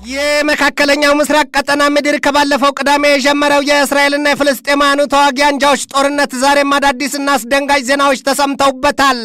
የመካከለኛው ምስራቅ ቀጠና ምድር ከባለፈው ቅዳሜ የጀመረው የእስራኤልና የፍልስጤማውያኑ ተዋጊ አንጃዎች ጦርነት ዛሬም አዳዲስና አስደንጋጭ ዜናዎች ተሰምተውበታል።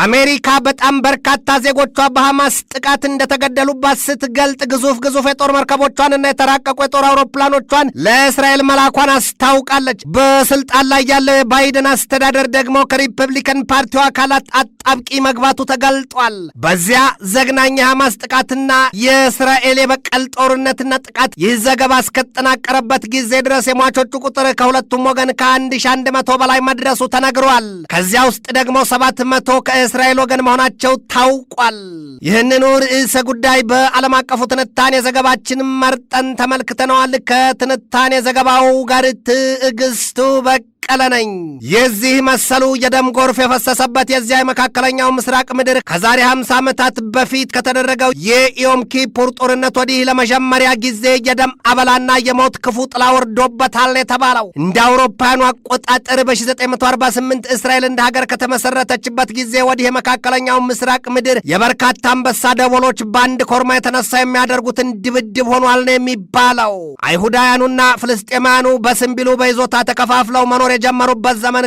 አሜሪካ በጣም በርካታ ዜጎቿ በሐማስ ጥቃት እንደተገደሉባት ስትገልጥ ግዙፍ የጦር መርከቦቿንና የተራቀቁ የጦር አውሮፕላኖቿን ለእስራኤል መላኳን አስታውቃለች። በስልጣን ላይ ያለው የባይደን አስተዳደር ደግሞ ከሪፐብሊካን ፓርቲው አካላት አጣብቂ መግባቱ ተገልጧል። በዚያ ዘግናኝ የሐማስ ጥቃትና የእስራኤል የበቀል ጦርነትና ጥቃት ይህ ዘገባ እስከተጠናቀረበት ጊዜ ድረስ የሟቾቹ ቁጥር ከሁለቱም ወገን ከ1100 በላይ መድረሱ ተነግሯል። ከዚያ ውስጥ ደግሞ 700 ከእስራኤል ወገን መሆናቸው ታውቋል። ይህንኑ ርዕሰ ጉዳይ በዓለም አቀፉ ትንታኔ ዘገባችን መርጠን ተመልክተነዋል። ከትንታኔ ዘገባው ጋር ትዕግስቱ በቀለ ነኝ። የዚህ መሰሉ የደም ጎርፍ የፈሰሰበት የዚያ የመካከለኛው ምስራቅ ምድር ከዛሬ 50 ዓመታት በፊት ከተደረገው የዮም ኪፑር ጦርነት ወዲህ ለመጀመሪያ ጊዜ የደም አበላና የሞት ክፉ ጥላ ወርዶበታል የተባለው እንደ አውሮፓውያኑ አቆጣጠር በ1948 እስራኤል እንደ ሀገር ከተመሰረተችበት ጊዜ ወዲህ የመካከለኛው ምስራቅ ምድር የበርካታ አንበሳ ደቦሎች በአንድ ኮርማ የተነሳ የሚያደርጉትን ድብድብ ሆኗል ነው የሚባለው። አይሁዳውያኑና ፍልስጤማውያኑ በስንቢሉ በይዞታ ተከፋፍለው መኖር የጀመሩበት ዘመን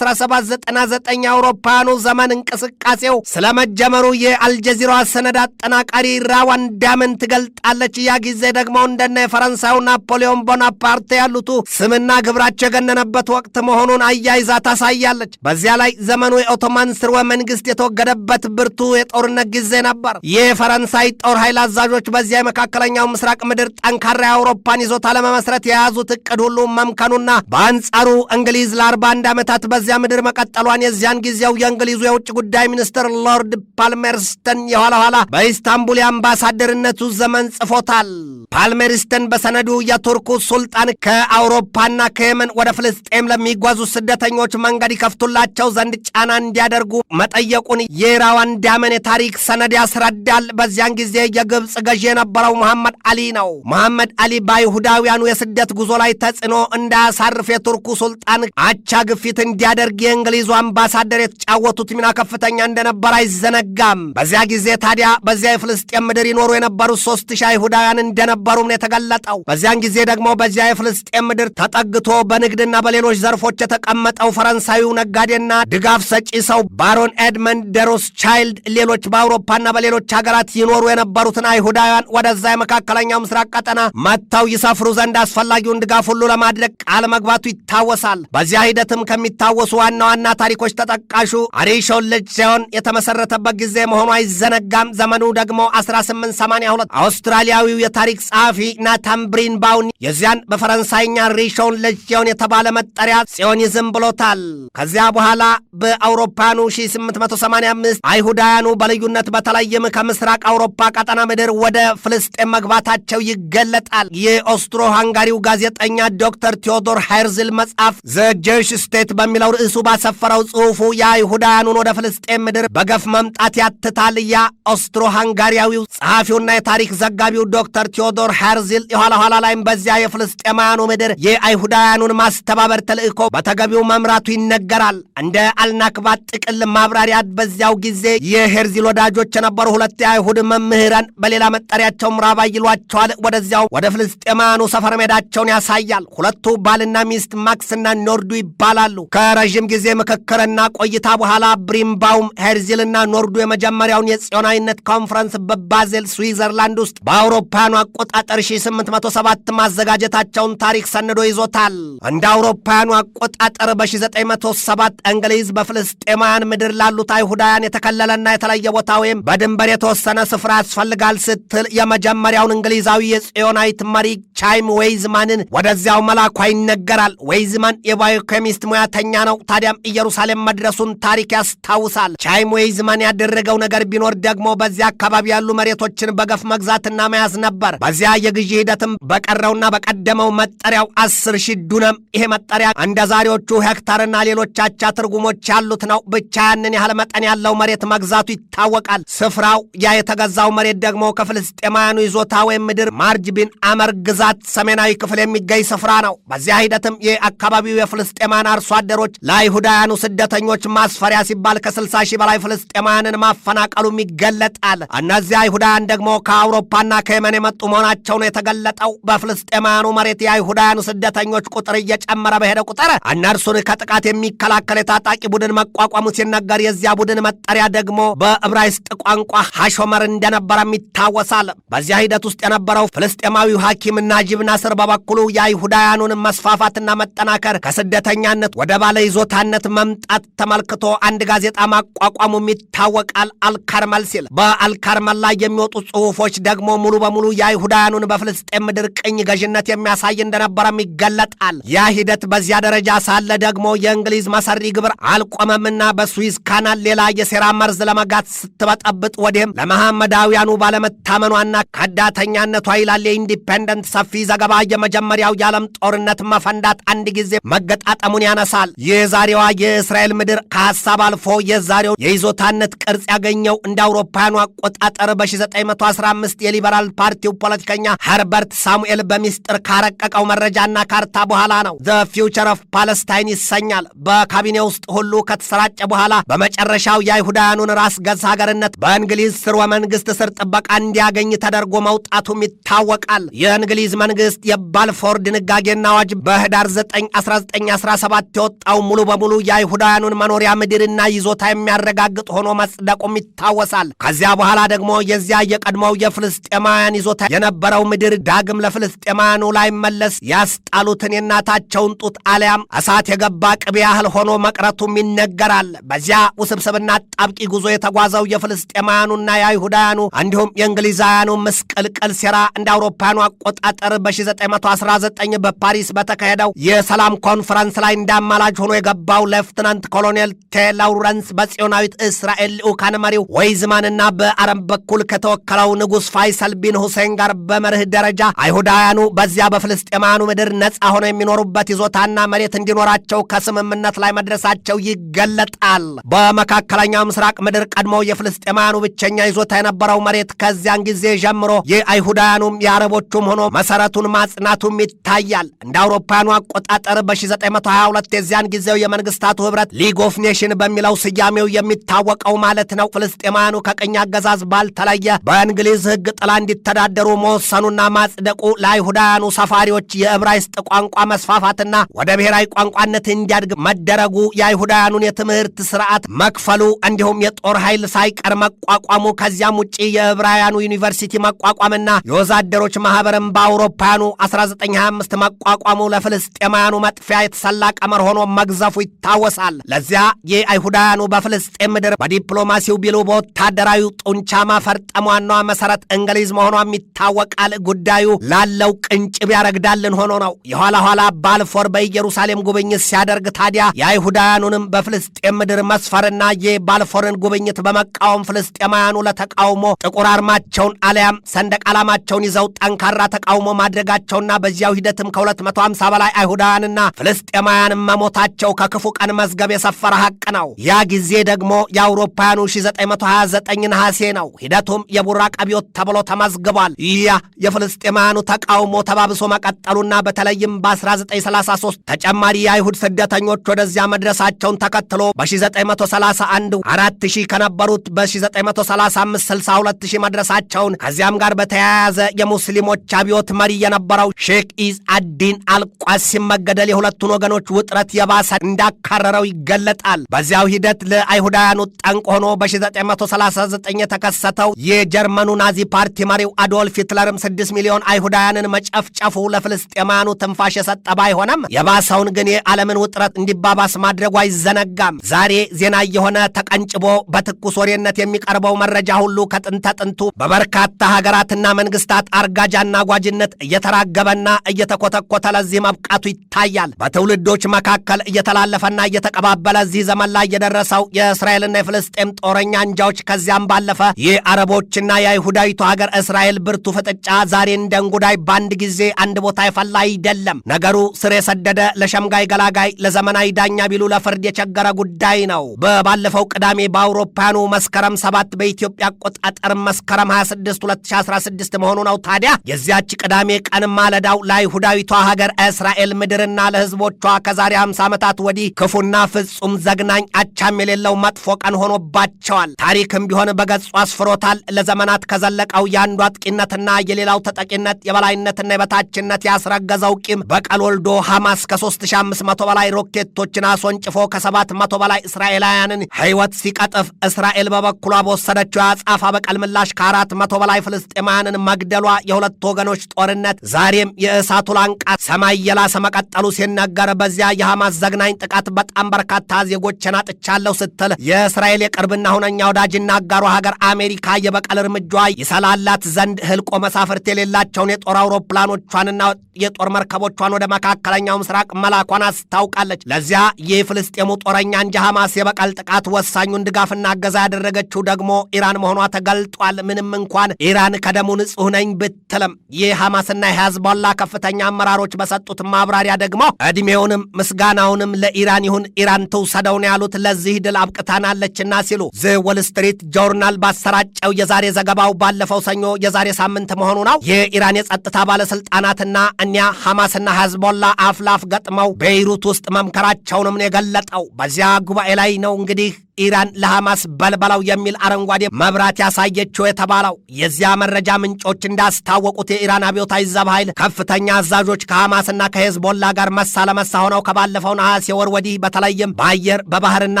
ከ1799 አውሮፓውያኑ ዘመን እንቅስቃሴው ስለመጀመሩ የአልጀዚራዋ ሰነድ አጠናቃሪ ራዋን ዳመን ትገልጣለች። ያ ጊዜ ደግሞ እንደነ የፈረንሳዩ ናፖሊዮን ቦናፓርት ያሉቱ ስምና ግብራቸው የገነነበት ወቅት መሆኑን አያይዛ ታሳያለች። በዚያ ላይ ዘመኑ የኦቶማን ስርወ መንግስት የተወገደበት ብርቱ የጦርነት ጊዜ ነበር። የፈረንሳይ ጦር ኃይል አዛዦች በዚያ የመካከለኛው ምስራቅ ምድር ጠንካራ የአውሮፓን ይዞታ ለመመስረት የያዙት እቅድ ሁሉ መምከኑና በአንጻሩ እንግሊዝ ለ41 ዓመታት በዚያ ምድር መቀጠሏን የዚያን ጊዜው የእንግሊዙ የውጭ ጉዳይ ሚኒስትር ሎርድ ፓልሜርስተን የኋላ ኋላ በኢስታንቡል የአምባሳደርነቱ ዘመን ጽፎታል። ፓልሜርስተን በሰነዱ የቱርኩ ሱልጣን ከአውሮፓና ከየመን ወደ ፍልስጤም ለሚጓዙ ስደተኞች መንገድ ይከፍቱላቸው ዘንድ ጫና እንዲያደርጉ መጠየቁን የራዋን ዳመን የታሪክ ሰነድ ያስረዳል። በዚያን ጊዜ የግብፅ ገዢ የነበረው መሐመድ አሊ ነው። መሐመድ አሊ በአይሁዳውያኑ የስደት ጉዞ ላይ ተጽዕኖ እንዳያሳርፍ የቱርኩ ሱልጣን አቻ ግፊት እንዲያደርግ የእንግሊዙ አምባሳደር የተጫወቱት ሚና ከፍተኛ እንደነበር አይዘነጋም። በዚያ ጊዜ ታዲያ በዚያ የፍልስጤም ምድር ይኖሩ የነበሩት 3000 አይሁዳውያን እንደነበሩም ነው የተገለጠው። በዚያን ጊዜ ደግሞ በዚያ የፍልስጤም ምድር ተጠግቶ በንግድና በሌሎች ዘርፎች የተቀመጠው ፈረንሳዊው ነጋዴና ድጋፍ ሰጪ ሰው ባሮን ኤድመንድ ደሮስቻይልድ ሌሎች በአውሮፓና በሌሎች ሀገራት ይኖሩ የነበሩትን አይሁዳውያን ወደዛ የመካከለኛው ምስራቅ ቀጠና መጥተው ይሰፍሩ ዘንድ አስፈላጊውን ድጋፍ ሁሉ ለማድረግ ቃል መግባቱ ይታወሳል። በዚያ ሂደትም ከሚታወሱ ዋና ዋና ታሪኮች ተጠቃሹ አሪሾን ልጅ ሲሆን የተመሰረተበት ጊዜ መሆኑ አይዘነጋም። ዘመኑ ደግሞ 1882 አውስትራሊያዊው የታሪክ ጸሐፊ ናታን ብሪንባውን የዚያን በፈረንሳይኛ ሪሾን ልጅ ሲሆን የተባለ መጠሪያ ጽዮኒዝም ብሎታል። ከዚያ በኋላ በአውሮፓኑ 1885 አይሁዳውያኑ በልዩነት በተለይም ከምስራቅ አውሮፓ ቀጠና ምድር ወደ ፍልስጤም መግባታቸው ይገለጣል። የኦስትሮ ሃንጋሪው ጋዜጠኛ ዶክተር ቴዎዶር ሃይርዝል መጽሐፍ ዘ ጄዊሽ ስቴት በሚለው ርዕሱ ባሰፈረው ጽሑፉ የአይሁዳውያኑን ወደ ፍልስጤም ምድር በገፍ መምጣት ያትታል። ያ ኦስትሮ ሃንጋሪያዊው ጸሐፊውና የታሪክ ዘጋቢው ዶክተር ቴዎዶር ሃይርዝል የኋላ ኋላ ላይም በዚያ የፍልስጤማውያኑ ምድር የአይሁዳውያኑን ማስተባበር ተልእኮ በተገቢው መምራቱ ይነገራል። እንደ አልናክባ ጥቅል ማብራሪያ በዚያው ጊዜ የሄርዚል ወዳጆች የነበሩ ሁለት የአይሁድ መምህራን በሌላ መጠሪያቸው ምራባ ይሏቸዋል ወደዚያው ወደ ፍልስጤማውያኑ ሰፈር ሜዳቸውን ያሳያል። ሁለቱ ባልና ሚስት ማክስና ኖርዱ ይባላሉ። ከረዥም ጊዜ ምክክርና ቆይታ በኋላ ብሪምባውም ሄርዚልና ኖርዱ የመጀመሪያውን የጽዮናዊነት ኮንፈረንስ በባዜል ስዊዘርላንድ ውስጥ በአውሮፓውያኑ አቆጣጠር 1807 ማዘጋጀታቸውን ታሪክ ሰንዶ ይዞታል። እንደ አውሮፓውያኑ አቆጣጠር በ1907 እንግሊዝ በፍልስጤማውያን ምድር ላሉት አይሁዳውያን የተከለለና የተለየ ቦታ ወይም በድንበር የተወሰነ ስፍራ ያስፈልጋል ስትል የመጀመሪያውን እንግሊዛዊ የጽዮናዊት መሪ ቻይም ዌይዝማንን ወደዚያው መላኳ ይነገራል። ዌይዝማን የባዮኬሚስት ሙያተኛ ነው። ታዲያም ኢየሩሳሌም መድረሱን ታሪክ ያስታውሳል። ቻይም ዌይዝማን ያደረገው ነገር ቢኖር ደግሞ በዚያ አካባቢ ያሉ መሬቶችን በገፍ መግዛትና መያዝ ነበር። በዚያ የግዢ ሂደትም በቀረውና በቀደመው መጠሪያው 10,000 ዱነም፣ ይሄ መጠሪያ እንደ ዛሬዎቹ ሄክታርና ሌሎች አቻ ትርጉሞች ያሉት ነው። ብቻ ያንን ያህል መጠን ያለው መሬት መግዛቱ ይታወቃል። ስፍራው ያ የተገዛው መሬት ደግሞ ከፍልስጤማውያኑ ይዞታ ወይም ምድር ማርጅ ቢን አመር ግዛ ግዛት ሰሜናዊ ክፍል የሚገኝ ስፍራ ነው። በዚያ ሂደትም የአካባቢው የፍልስጤማን አርሶ አደሮች ለአይሁዳውያኑ ስደተኞች ማስፈሪያ ሲባል ከ60 ሺህ በላይ ፍልስጤማውያንን ማፈናቀሉም ይገለጣል። እነዚህ አይሁዳውያን ደግሞ ከአውሮፓና ከየመን የመጡ መሆናቸው ነው የተገለጠው። በፍልስጤማውያኑ መሬት የአይሁዳውያኑ ስደተኞች ቁጥር እየጨመረ በሄደ ቁጥር እነርሱን ከጥቃት የሚከላከል የታጣቂ ቡድን መቋቋሙ ሲነገር የዚያ ቡድን መጠሪያ ደግሞ በዕብራይስጥ ቋንቋ ሐሾመር እንደነበረም ይታወሳል። በዚያ ሂደት ውስጥ የነበረው ፍልስጤማዊው ሐኪም ናጂብ ናስር በበኩሉ የአይሁዳውያኑን መስፋፋትና መጠናከር ከስደተኛነት ወደ ባለ ይዞታነት መምጣት ተመልክቶ አንድ ጋዜጣ ማቋቋሙም ይታወቃል። አልካርመል ሲል በአልካርመል ላይ የሚወጡ ጽሑፎች ደግሞ ሙሉ በሙሉ የአይሁዳውያኑን በፍልስጤም ምድር ቅኝ ገዥነት የሚያሳይ እንደነበረም ይገለጣል። ያ ሂደት በዚያ ደረጃ ሳለ ደግሞ የእንግሊዝ መሰሪ ግብር አልቆመምና በስዊዝ ካናል ሌላ የሴራ መርዝ ለመጋት ስትበጠብጥ ወዲህም ለመሐመዳውያኑ ባለመታመኗና ከዳተኛነቷ ይላል የኢንዲፔንደንት ሰፊ ዘገባ የመጀመሪያው የዓለም ጦርነት መፈንዳት አንድ ጊዜ መገጣጠሙን ያነሳል። የዛሬዋ የእስራኤል ምድር ከሐሳብ አልፎ የዛሬው የይዞታነት ቅርጽ ያገኘው እንደ አውሮፓውያኑ አቆጣጠር በ1915 የሊበራል ፓርቲው ፖለቲከኛ ኸርበርት ሳሙኤል በሚስጥር ካረቀቀው መረጃና ካርታ በኋላ ነው። ዘ ፊውቸር ኦፍ ፓለስታይን ይሰኛል። በካቢኔ ውስጥ ሁሉ ከተሰራጨ በኋላ በመጨረሻው የአይሁዳውያኑን ራስ ገዝ ሀገርነት በእንግሊዝ ስርወ መንግስት ስር ጥበቃ እንዲያገኝ ተደርጎ መውጣቱም ይታወቃል። የእንግሊዝ መንግስት የባልፎር ድንጋጌና አዋጅ በህዳር 9 1917 የወጣው ሙሉ በሙሉ የአይሁዳውያኑን መኖሪያ ምድርና ይዞታ የሚያረጋግጥ ሆኖ መጽደቁም ይታወሳል። ከዚያ በኋላ ደግሞ የዚያ የቀድሞው የፍልስጤማውያን ይዞታ የነበረው ምድር ዳግም ለፍልስጤማውያኑ ላይ መለስ ያስጣሉትን የእናታቸውን ጡት አሊያም እሳት የገባ ቅቤ ያህል ሆኖ መቅረቱም ይነገራል። በዚያ ውስብስብና ጣብቂ ጉዞ የተጓዘው የፍልስጤማውያኑና የአይሁዳውያኑ እንዲሁም የእንግሊዛውያኑ ምስቅልቅል ሴራ እንደ አውሮፓውያኑ አቆጣጠር በ1919 በፓሪስ በተካሄደው የሰላም ኮንፈረንስ ላይ እንዳማላጅ ሆኖ የገባው ሌፍትናንት ኮሎኔል ቴላውረንስ በጽዮናዊት እስራኤል ልዑካን መሪው ወይዝማንና በአረብ በኩል ከተወከለው ንጉሥ ፋይሰል ቢን ሁሴን ጋር በመርህ ደረጃ አይሁዳውያኑ በዚያ በፍልስጤማውያኑ ምድር ነጻ ሆነው የሚኖሩበት ይዞታና መሬት እንዲኖራቸው ከስምምነት ላይ መድረሳቸው ይገለጣል። በመካከለኛው ምስራቅ ምድር ቀድሞ የፍልስጤማውያኑ ብቸኛ ይዞታ የነበረው መሬት ከዚያን ጊዜ ጀምሮ የአይሁዳውያኑም የአረቦቹም ሆኖ መሰረቱን ማጽናቱም ይታያል። እንደ አውሮፓውያኑ አቆጣጠር በ1922 የዚያን ጊዜው የመንግስታቱ ህብረት ሊግ ኦፍ ኔሽን በሚለው ስያሜው የሚታወቀው ማለት ነው ፍልስጤማውያኑ ከቅኝ አገዛዝ ባልተለየ በእንግሊዝ ህግ ጥላ እንዲተዳደሩ መወሰኑና ማጽደቁ ለአይሁዳውያኑ ሰፋሪዎች የዕብራይስጥ ቋንቋ መስፋፋትና ወደ ብሔራዊ ቋንቋነት እንዲያድግ መደረጉ የአይሁዳውያኑን የትምህርት ስርዓት መክፈሉ እንዲሁም የጦር ኃይል ሳይቀር መቋቋሙ ከዚያም ውጪ የዕብራውያኑ ዩኒቨርሲቲ መቋቋምና የወዛደሮች ማህበርም በአውሮፓውያኑ 1925 መቋቋሙ ለፍልስጤማውያኑ መጥፊያ የተሰላ ቀመር ሆኖ መግዘፉ ይታወሳል። ለዚያ የአይሁዳውያኑ በፍልስጤም ምድር በዲፕሎማሲው ቢሉ በወታደራዊ ጡንቻ ማፈርጠሟና መሰረት እንግሊዝ መሆኗም ይታወቃል። ጉዳዩ ላለው ቅንጭብ ያረግዳልን ሆኖ ነው። የኋላ ኋላ ባልፎር በኢየሩሳሌም ጉብኝት ሲያደርግ ታዲያ የአይሁዳውያኑንም በፍልስጤም ምድር መስፈርና የባልፎርን ጉብኝት በመቃወም ፍልስጤማውያኑ ለተቃውሞ ጥቁር አርማቸውን አሊያም ሰንደቅ ዓላማቸውን ይዘው ጠንካራ ተቃውሞ ማድረጋቸውና በዚያው ሂደትም ከ250 በላይ አይሁዳውያንና ፍልስጤማውያን መሞታቸው ከክፉ ቀን መዝገብ የሰፈረ ሐቅ ነው። ያ ጊዜ ደግሞ የአውሮፓውያኑ 1929 ነሐሴ ነው። ሂደቱም የቡራቅ አብዮት ተብሎ ተመዝግቧል። ያ የፍልስጤማውያኑ ተቃውሞ ተባብሶ መቀጠሉና በተለይም በ1933 ተጨማሪ የአይሁድ ስደተኞች ወደዚያ መድረሳቸውን ተከትሎ በ1931 4000 ከነበሩት በ1935 62000 መድረሳቸውን ከዚያም ጋር በተያያዘ የሙስሊሞች አብዮት መሪ የነበረው ሼክ ኢዝ አዲን አልቋሲም መገደል የሁለቱን ወገኖች ውጥረት የባሰ እንዳካረረው ይገለጣል። በዚያው ሂደት ለአይሁዳውያኑ ጠንቅ ሆኖ በ1939 የተከሰተው የጀርመኑ ናዚ ፓርቲ መሪው አዶልፍ ሂትለርም 6 ሚሊዮን አይሁዳውያንን መጨፍጨፉ ለፍልስጤማውያኑ ትንፋሽ የሰጠ ባይሆንም የባሰውን ግን የዓለምን ውጥረት እንዲባባስ ማድረጉ አይዘነጋም። ዛሬ ዜና የሆነ ተቀንጭቦ በትኩስ ወሬነት የሚቀርበው መረጃ ሁሉ ከጥንተ ጥንቱ በበርካታ ሀገራትና መንግስታት አርጋጃና ጓጅነት እየተራገበና እየተኮተኮተ ለዚህ መብቃቱ ይታያል። በትውልዶች መካከል እየተላለፈና እየተቀባበለ እዚህ ዘመን ላይ የደረሰው የእስራኤልና የፍልስጤም ጦረኛ አንጃዎች ከዚያም ባለፈ የአረቦችና የአይሁዳዊቱ ሀገር እስራኤል ብርቱ ፍጥጫ ዛሬ እንደ እንጉዳይ በአንድ ጊዜ አንድ ቦታ የፈላ አይደለም። ነገሩ ስር የሰደደ ለሸምጋይ ገላጋይ ለዘመናዊ ዳኛ ቢሉ ለፍርድ የቸገረ ጉዳይ ነው። በባለፈው ቅዳሜ በአውሮፓውያኑ መስከረም 7 በኢትዮጵያ አቆጣጠር መስከረም 26 2016 መሆኑ ነው። ታዲያ የዚያች ቅዳሜ ቅዳሜ ቀን ማለዳው ለይሁዳዊቷ ሀገር እስራኤል ምድርና ለሕዝቦቿ ከዛሬ 50 ዓመታት ወዲህ ክፉና ፍጹም ዘግናኝ አቻም የሌለው መጥፎ ቀን ሆኖባቸዋል። ታሪክም ቢሆን በገጹ አስፍሮታል። ለዘመናት ከዘለቀው የአንዱ አጥቂነትና የሌላው ተጠቂነት የበላይነትና የበታችነት ያስረገዘው ቂም በቀል ወልዶ ሐማስ ከ3500 በላይ ሮኬቶችን አስወንጭፎ ከ700 በላይ እስራኤላውያንን ሕይወት ሲቀጥፍ፣ እስራኤል በበኩሏ በወሰደችው የአጸፋ በቀል ምላሽ ከ400 በላይ ፍልስጤማውያንን መግደሏ የሁለቱ ወገኖች ጦርነት ዛሬም የእሳቱ ላንቃ ሰማይ የላሰ መቀጠሉ ሲነገር፣ በዚያ የሐማስ ዘግናኝ ጥቃት በጣም በርካታ ዜጎችን አጥቻለሁ ስትል የእስራኤል የቅርብና ሁነኛ ወዳጅና አጋሯ ሀገር አሜሪካ የበቀል እርምጃ ይሰላላት ዘንድ ህልቆ መሳፍርት የሌላቸውን የጦር አውሮፕላኖቿንና የጦር መርከቦቿን ወደ መካከለኛው ምስራቅ መላኳን አስታውቃለች። ለዚያ የፍልስጤሙ ጦረኛ እንጂ ሐማስ የበቀል ጥቃት ወሳኙን ድጋፍና እገዛ ያደረገችው ደግሞ ኢራን መሆኗ ተገልጧል። ምንም እንኳን ኢራን ከደሙ ንጹህ ነኝ ብትልም የሐማስና የሂዝቦላ ከፍተኛ አመራሮች በሰጡት ማብራሪያ ደግሞ እድሜውንም ምስጋናውንም ለኢራን ይሁን ኢራን ትውሰደው ነው ያሉት። ለዚህ ድል አብቅታናለችና ሲሉ ዘ ዎል ስትሪት ጆርናል ባሰራጨው የዛሬ ዘገባው ባለፈው ሰኞ የዛሬ ሳምንት መሆኑ ነው የኢራን የጸጥታ ባለስልጣናትና እኒያ ሐማስና ሂዝቦላ አፍላፍ ገጥመው ቤይሩት ውስጥ መምከራቸውንም ነው የገለጠው። በዚያ ጉባኤ ላይ ነው እንግዲህ ኢራን ለሐማስ በልበላው የሚል አረንጓዴ መብራት ያሳየችው የተባለው። የዚያ መረጃ ምንጮች እንዳስታወቁት የኢራን አብዮታዊ ዘብ ኃይል ከፍተኛ አዛዦች ከሐማስና ከሂዝቦላ ጋር መሳ ለመሳ ሆነው ከባለፈው ነሐሴ ወር ወዲህ በተለይም በአየር በባህርና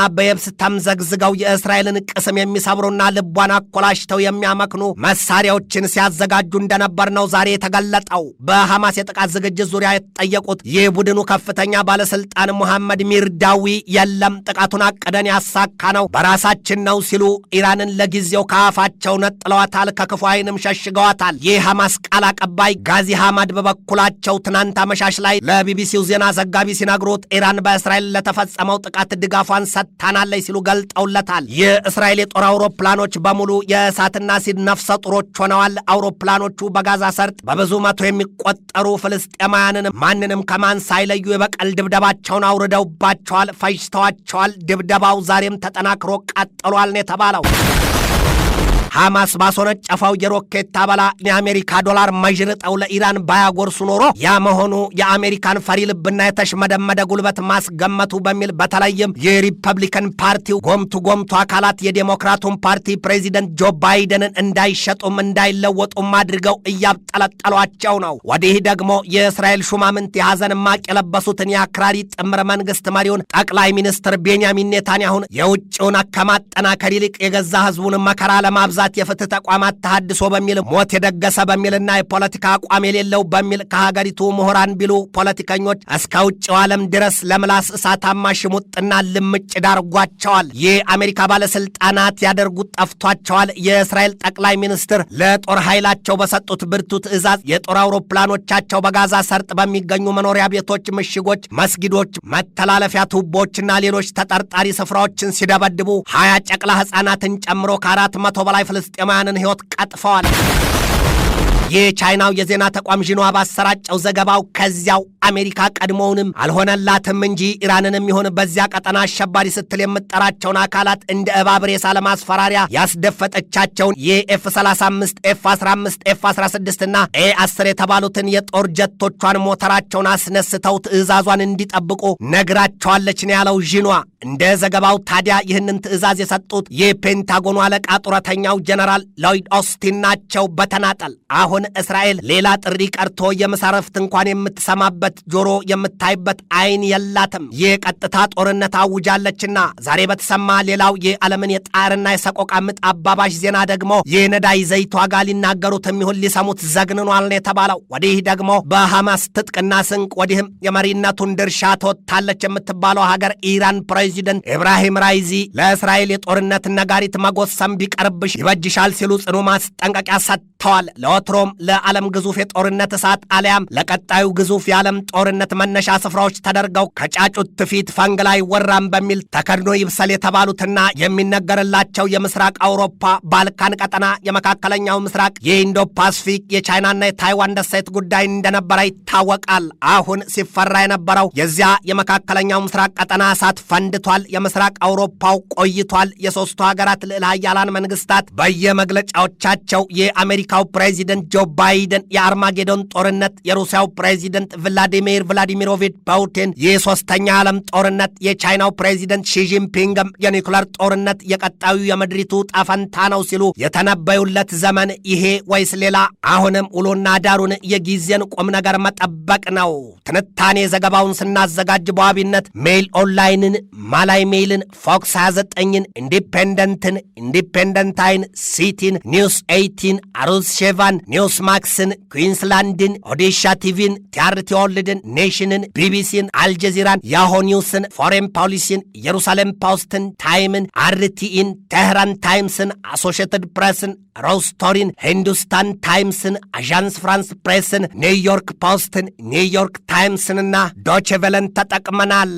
በየብስ ተምዘግዝገው የእስራኤልን ቅስም የሚሰብሩና ልቧን አኮላሽተው የሚያመክኑ መሳሪያዎችን ሲያዘጋጁ እንደነበር ነው ዛሬ የተገለጠው። በሐማስ የጥቃት ዝግጅት ዙሪያ የተጠየቁት የቡድኑ ከፍተኛ ባለስልጣን ሙሐመድ ሚርዳዊ የለም ጥቃቱን አቅደን ያሳካ ነው በራሳችን ነው ሲሉ ኢራንን ለጊዜው ከአፋቸው ነጥለዋታል፣ ከክፉ ዓይንም ሸሽገዋታል። የሐማስ ቃል አቀባይ ጋዚ ሐማድ በበኩላቸው ትናንት አመሻሽ ላይ ለቢቢሲው ዜና ዘጋቢ ሲነግሩት ኢራን በእስራኤል ለተፈጸመው ጥቃት ድጋፏን ሰጥታናለች ሲሉ ገልጠውለታል። የእስራኤል የጦር አውሮፕላኖች በሙሉ የእሳትና ሲድ ነፍሰ ጡሮች ሆነዋል። አውሮፕላኖቹ በጋዛ ሰርጥ በብዙ መቶ የሚቆጠሩ ፍልስጤማውያንን ማንንም ከማን ሳይለዩ የበቀል ድብደባቸውን አውርደውባቸዋል፣ ፈጅተዋቸዋል። ድብደባው ዛሬም ተጠናክሮ ቀጥሏል ነው የተባለው። ሐማስ ባስወነጨፈው የሮኬት አበላ የአሜሪካ ዶላር መዥርጠው ለኢራን ባያጎርሱ ኖሮ ያ መሆኑ የአሜሪካን ፈሪ ልብና የተሽመደመደ ጉልበት ማስገመቱ በሚል በተለይም የሪፐብሊካን ፓርቲው ጎምቱ አካላት የዴሞክራቱን ፓርቲ ፕሬዚደንት ጆ ባይደንን እንዳይሸጡም እንዳይለወጡም አድርገው እያብጠለጠሏቸው ነው። ወዲህ ደግሞ የእስራኤል ሹማምንት የሐዘን ማቅ የለበሱትን የአክራሪ ጥምር መንግስት መሪውን ጠቅላይ ሚኒስትር ቤንያሚን ኔታንያሁን የውጭውን ከማጠናከር ይልቅ የገዛ ህዝቡን መከራ ለማብዛት የፍትህ ተቋማት ተሐድሶ በሚል ሞት የደገሰ በሚልና የፖለቲካ አቋም የሌለው በሚል ከሀገሪቱ ምሁራን ቢሉ ፖለቲከኞች እስከ ውጭው ዓለም ድረስ ለምላስ እሳታማ ሽሙጥና ልምጭ ዳርጓቸዋል። የአሜሪካ ባለስልጣናት ያደርጉት ጠፍቷቸዋል። የእስራኤል ጠቅላይ ሚኒስትር ለጦር ኃይላቸው በሰጡት ብርቱ ትዕዛዝ የጦር አውሮፕላኖቻቸው በጋዛ ሰርጥ በሚገኙ መኖሪያ ቤቶች፣ ምሽጎች፣ መስጊዶች፣ መተላለፊያ ቱቦችና ሌሎች ተጠርጣሪ ስፍራዎችን ሲደበድቡ 20 ጨቅላ ህፃናትን ጨምሮ ከ400 በላይ ፍልስጤማውያንን ሕይወት ቀጥፈዋል። የቻይናው የዜና ተቋም ዢንዋ ባሰራጨው ዘገባው ከዚያው አሜሪካ ቀድሞውንም አልሆነላትም እንጂ ኢራንንም ይሁን በዚያ ቀጠና አሸባሪ ስትል የምትጠራቸውን አካላት እንደ እባብ ሬሳ ለማስፈራሪያ ያስደፈጠቻቸውን የኤፍ35፣ ኤፍ15፣ ኤፍ16 እና ኤ10 የተባሉትን የጦር ጀቶቿን ሞተራቸውን አስነስተው ትዕዛዟን እንዲጠብቁ ነግራቸዋለች ነው ያለው ዢንዋ። እንደ ዘገባው ታዲያ ይህንን ትዕዛዝ የሰጡት የፔንታጎኑ አለቃ ጡረተኛው ጀነራል ሎይድ ኦስቲን ናቸው። በተናጠል አሁን እስራኤል ሌላ ጥሪ ቀርቶ የምሳረፍት እንኳን የምትሰማበት ጆሮ የምታይበት አይን የላትም። የቀጥታ ጦርነት አውጃለችና ዛሬ በተሰማ ሌላው የዓለምን የጣርና የሰቆቃ ምጥ አባባሽ ዜና ደግሞ የነዳይ ዘይት ዋጋ ሊናገሩትም ይሁን ሊሰሙት ዘግንኗል ነው የተባለው። ወዲህ ደግሞ በሐማስ ትጥቅና ስንቅ ወዲህም የመሪነቱን ድርሻ ተወጥታለች የምትባለው ሀገር ኢራን ፕሬዚደንት ኢብራሂም ራይዚ ለእስራኤል የጦርነት ነጋሪት መጎሰም ቢቀርብሽ ይበጅሻል ሲሉ ጽኑ ማስጠንቀቂያ ሰጥተዋል። ለወትሮም ለዓለም ግዙፍ የጦርነት እሳት አሊያም ለቀጣዩ ግዙፍ የዓለም ጦርነት መነሻ ስፍራዎች ተደርገው ከጫጩት ፊት ፈንግ ላይ ወራም በሚል ተከድኖ ይብሰል የተባሉትና የሚነገርላቸው የምስራቅ አውሮፓ፣ ባልካን ቀጠና፣ የመካከለኛው ምስራቅ፣ የኢንዶ ፓሲፊክ፣ የቻይናና የታይዋን ደሴት ጉዳይ እንደነበረ ይታወቃል። አሁን ሲፈራ የነበረው የዚያ የመካከለኛው ምስራቅ ቀጠና እሳት ፈንድቷል። የምስራቅ አውሮፓው ቆይቷል። የሶስቱ ሀገራት ልዕለ ኃያላን መንግስታት በየመግለጫዎቻቸው የአሜሪካው ፕሬዚደንት የጆ ባይደን የአርማጌዶን ጦርነት፣ የሩሲያው ፕሬዚደንት ቭላዲሚሮቪች ፑቲን የሶስተኛ ዓለም ጦርነት፣ የቻይናው ፕሬዚደንት ሺጂንፒንግም የኒውክሌር ጦርነት የቀጣዩ የምድሪቱ ጣፈንታ ነው ሲሉ የተነበዩለት ዘመን ይሄ ወይስ ሌላ? አሁንም ውሎና ዳሩን የጊዜን ቁም ነገር መጠበቅ ነው። ትንታኔ ዘገባውን ስናዘጋጅ በዋቢነት ሜይል ኦንላይንን፣ ማላይ ሜይልን፣ ፎክስ 29ን፣ ኢንዲፔንደንትን፣ ኢንዲፔንደንት አይን፣ ሲቲን፣ ኒውስ 18፣ አሩስ ሼቫን፣ ኒውስ ማክስን፣ ኩዊንስላንድን፣ ኦዴሻ ቲቪን፣ ቲአርቲ ወርልድን፣ ኔሽንን፣ ቢቢሲን፣ አልጀዚራን፣ ያሆ ኒውስን፣ ፎሬን ፖሊሲን፣ ኢየሩሳሌም ፖስትን፣ ታይምን፣ አርቲኢን፣ ቴህራን ታይምስን፣ አሶሺየትድ ፕሬስን፣ ሮስቶሪን፣ ሂንዱስታን ታይምስን፣ አዣንስ ፍራንስ ፕሬስን፣ ኒውዮርክ ፖስትን፣ ኒውዮርክ ታይምስንና ዶቼ ቬለን ተጠቅመናል።